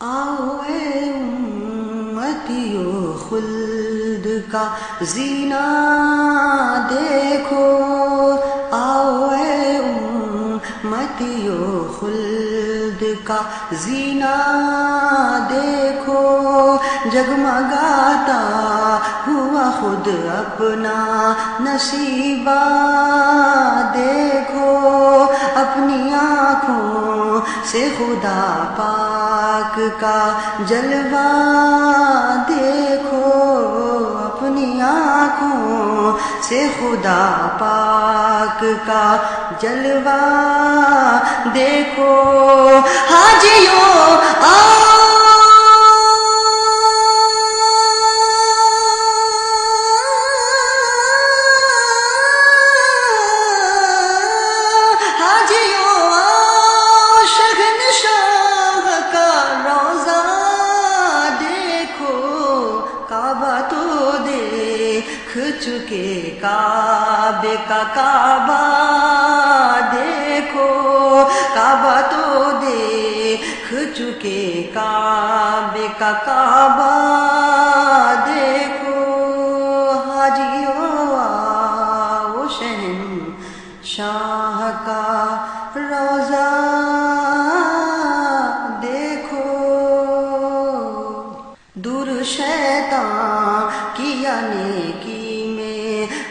آؤ اے امتیو خلد کا زینہ دیکھو، آؤ اے امتیو خلد کا زینہ دیکھو، جگمگاتا ہوا خود اپنا نصیبہ دیکھو، اپنی آنکھوں سے خدا پاک کا جلوہ دیکھو، اپنی آنکھوں سے خدا پاک کا جلوہ دیکھو، حاجیوں چکے کعبے کا کعبہ دیکھو، کعبہ تو دیکھ چکے کعبے کا کعبہ دیکھو، حاجیوں آؤ شہنشاہ کا روضہ دیکھو، دور شیطان کیا نیکی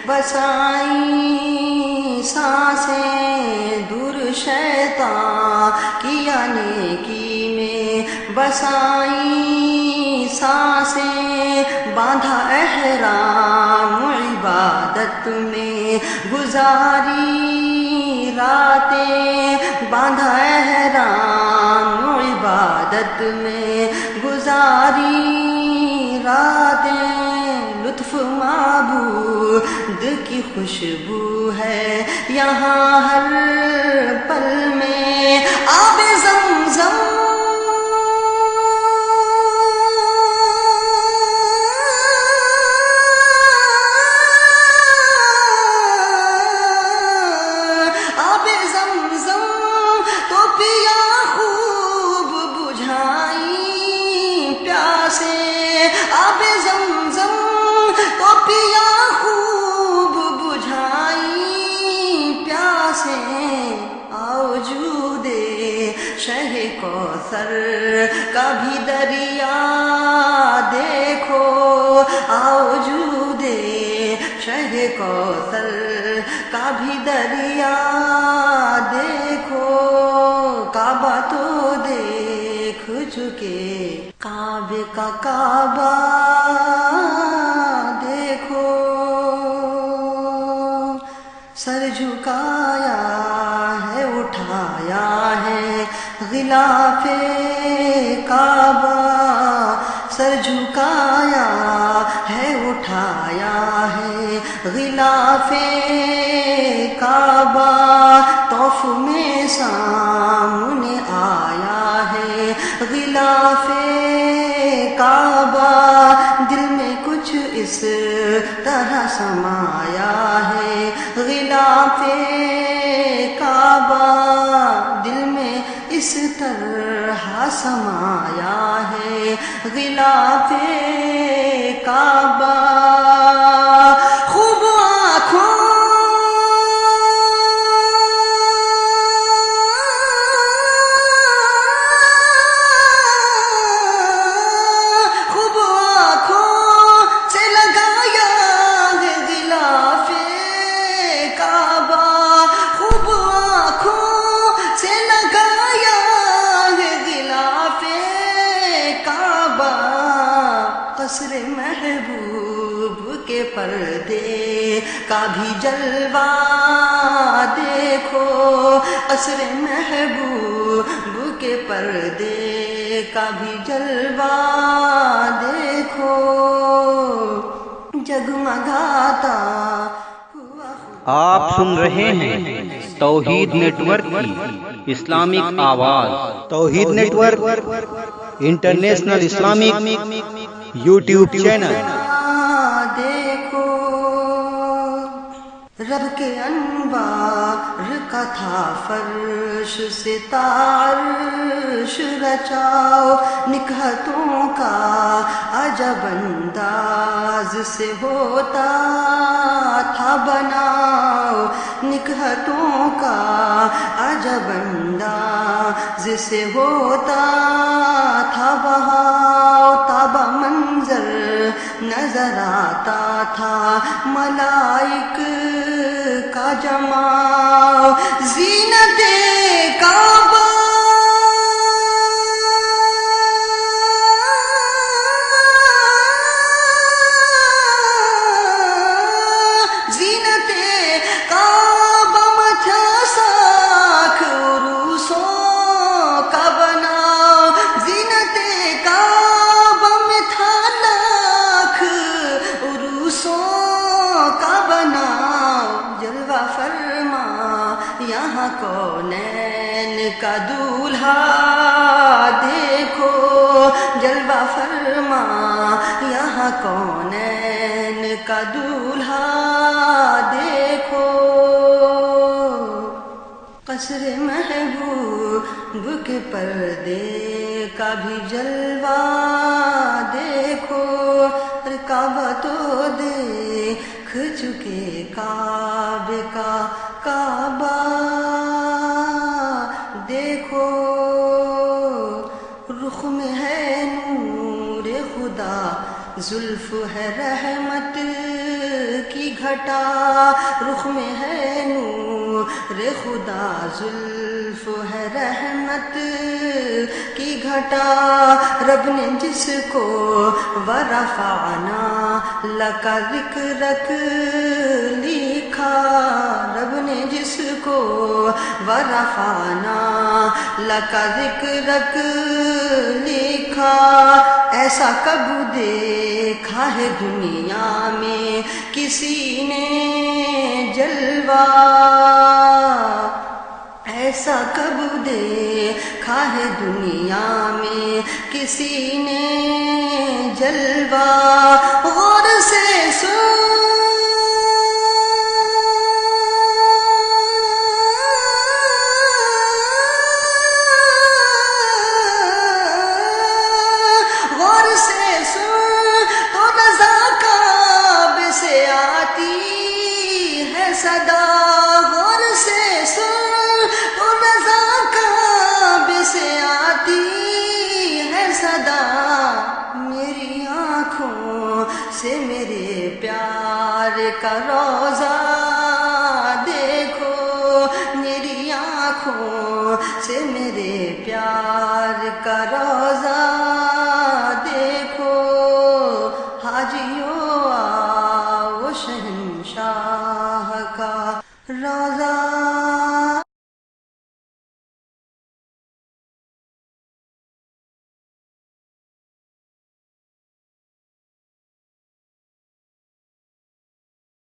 بسائیں سانسیں، دور شیطان کیا نیکی میں بسائیں سانسیں، باندھا احرام عبادت میں گزاری راتیں، باندھا احرام عبادت میں گزاری راتیں، لطف معبود کی خوشبو ہے یہاں ہر پل میں، آب زمزم آب زمزم تو پیا خوب بجھائیں پیاسے، آب زمزم تو پیا خوب بجھائیں پیاسے، آؤ جودے شہ کوثر کا بھی دریا دیکھو، آؤ جودے شہ کوثر کا بھی دریا دیکھو، کعبہ تو دیکھ چکے کعبے کا کعبہ دیکھو، سر جھکایا ہے اٹھایا ہے غلاف کعبہ، سر جھکایا ہے اٹھایا ہے غلاف کعبہ، طوف میں سامنے آیا ہے غلاف کعبہ، دل میں کچھ اس طرح سمایا ہے غلاف کعبہ، دل میں اس طرح سمایا ہے غلاف کعبہ، خوب آنکھوں قصر محبوب کے پردے کا بھی جلوہ دیکھو، قصر محبوب کے پردے کا بھی جلوہ دیکھو، جگمگاتا ہوا آپ سن رہے ہیں توحید نیٹ ورک کی اسلامک آواز، Tauheed network international Islamic YouTube channel, دیکھو رب کے انوار کا لکھا تھا فرش سے عرش رچاؤ، نکہتوں کا عجب انداز سے ہوتا تھا بناؤ، نکہتوں کا عجب انداز سے ہوتا تھا بہاؤ، تابہ منظر نظر آتا تھا ملائک کا جماؤ، زینت کعبہ زینت کعبہ متھا ساکھ عروسوں کا بناؤ، زینت کعبہ میں تھا لاکھ عروسوں کا بناؤ، جلوہ فرما یہاں کونین کا دولہا دیکھو، جلوہ فرما یہاں کونین کا دولہا دیکھو، قصر محبوب کے پردے کا بھی جلوہ دیکھو، کعبہ تو دیکھ چکے کعبے کا کعبہ دیکھو، رخ میں ہے نور خدا، زلف ہے رحمت کی گھٹا، رخ میں ہے نور خدا، زلف ہے رحمت کی گھٹا، رب نے جس کو ورفعنا لک ذکرک لکھا، رب نے جس کو ورفعنا لک ذکرک لکھا، ایسا کب دیکھا ہے دنیا میں کسی نے جلوہ، ایسا کب دیکھا ہے دنیا میں کسی نے جلوہ، غور سے صدا، غور سے سن تو رضا کعبے سے آتی ہے صدا، میری آنکھوں سے میرے پیار کا روضہ دیکھو، میری آنکھوں سے میرے پیار کا روضہ دیکھو، حاجیوں آؤ شہنشاہ کا روضہ